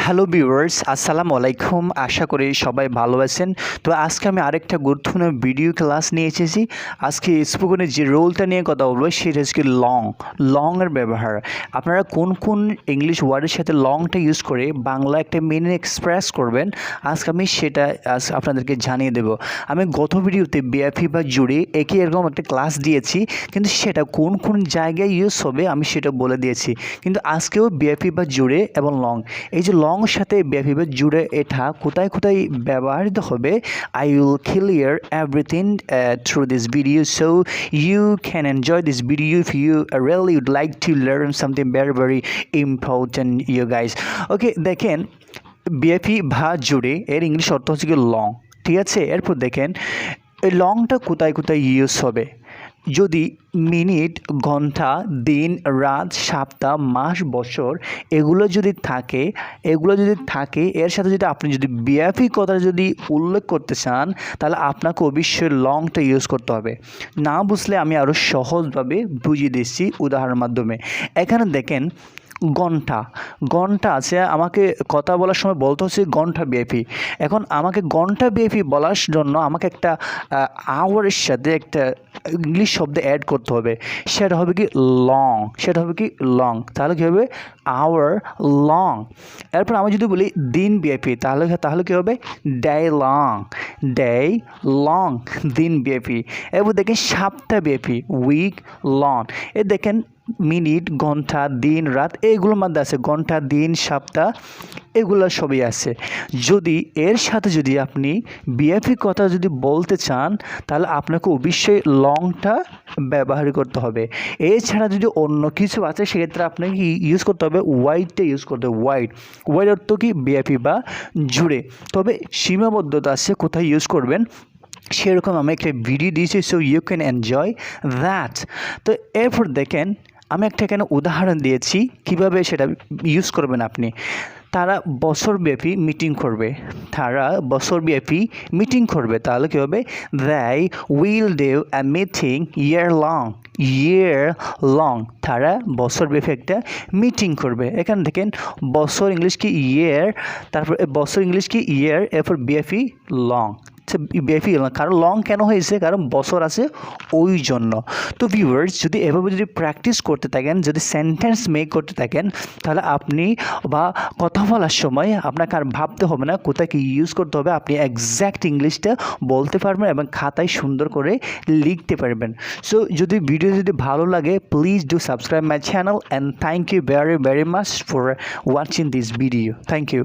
Hello viewers, আসসালামু আলাইকুম। আশা করি সবাই ভালো আছেন। তো আজকে আমি আরেকটা গুরুত্বপূর্ণ ভিডিও ক্লাস নিয়ে এসেছি। আজকে স্পোকেনের যে রোলটা নিয়ে কথা বলবো সেটা হচ্ছে লংয়ের ব্যবহার। আপনারা কোন কোন ইংলিশ ওয়ার্ডের সাথে লংটা ইউজ করে বাংলা একটা মিনিং এক্সপ্রেস করবেন, আজকে আমি সেটা আপনাদেরকে জানিয়ে দেব। আমি গত ভিডিওতে বিএফি বা জুড়ে একই এরকম একটা ক্লাস দিয়েছি, কিন্তু সেটা কোন কোন জায়গায় ইউজ হবে আমি সেটা বলে দিয়েছি। কিন্তু আজকেও বিএফি বা জুড়ে এবং লং, এই যে লং সাথে বিএফি বা জুড়ে এটা কোথায় কোথায় ব্যবহৃত হবে, I will clear everything through this video, so you can enjoy this video if you really would like to learn something very very important you guys. Okay, দেখেন বিএফি বা জুড়ে এর ইংলিশ অর্থ হচ্ছে কি লং, ঠিক আছে। এরপর দেখেন এই লংটা কোথায় কোথায় ইউজ হবে। যদি মিনিট, ঘন্টা, দিন, রাত, সপ্তাহ, মাস, বছর এগুলো যদি থাকে এর সাথে যদি আপনি যদি বিএফি কথা যদি উল্লেখ করতে চান, তাহলে আপনাকে অবশ্যই লংটা ইউজ করতে হবে। না বুঝলে আমি আরও সহজভাবে বুঝিয়ে দিচ্ছি উদাহরণের মাধ্যমে। এখানে দেখেন ঘন্টা আছে, আমাকে কথা বলার সময় বলতে হচ্ছে ঘন্টা বিএফি। এখন আমাকে ঘন্টা বিএফি বলার জন্য আমাকে একটা আওয়ারের সাথে একটা ইংলিশ শব্দ অ্যাড করতে হবে, সেটা হবে কি লং। তাহলে কী হবে আওয়ার লং। এরপর আমি যদি বলি দিন বিএফি, তাহলে কী হবে ডে লং দিন বিএফি। এরপর দেখেন সপ্তাহ বিএফি উইক লং। এ দেখেন মিনিট, ঘন্টা, দিন, রাত এইগুলোর মধ্যে আছে ঘন্টা, দিন, সপ্তাহ এগুলো সবই আছে। যদি এর সাথে যদি আপনি বিএফি কথা যদি বলতে চান, তাহলে আপনাকে অবশ্যই লংটা ব্যবহার করতে হবে। এছাড়া যদি অন্য কিছু আছে সেক্ষেত্রে আপনাকে ইউজ করতে হবে ওয়াইডটা ইউজ করতে হবে। ওয়াইড অর্থ কি বিএফি বা জুড়ে, তবে সীমাবদ্ধতা আছে কোথায় ইউজ করবেন সেরকম আমি একটা ভিডিও দিয়েছি, so you can enjoy that. তো এরপর দেখেন আমি একটা এখানে উদাহরণ দিয়েছি কিভাবে সেটা ইউজ করবেন আপনি। তারা বছরব্যাপী মিটিং করবে, তাহলে কী হবে they will do a meeting year long। তারা বছরব্যাপী একটা মিটিং করবে। এখানে দেখেন বছর ইংলিশ কি ইয়ার, তারপর বছর ইংলিশ কি ইয়ার, এরপর বিএফি লং। বিএফি কারণ লং কেন হয়েছে, কারণ বছর আছে ওই জন্য। তো ভিউয়ার্স, যদি এভাবে যদি প্র্যাকটিস করতে থাকেন, যদি সেন্টেন্স মেক করতে থাকেন, তাহলে আপনি বা কথা বলার সময় আপনাকে আর ভাবতে হবে না কোথায় কি ইউজ করতে হবে। আপনি এক্স্যাক্ট ইংলিশটা বলতে পারবেন এবং খাতায় সুন্দর করে লিখতে পারবেন। সো যদি ভিডিও যদি ভালো লাগে, please do subscribe my channel and thank you very very much for watching this video. Thank you.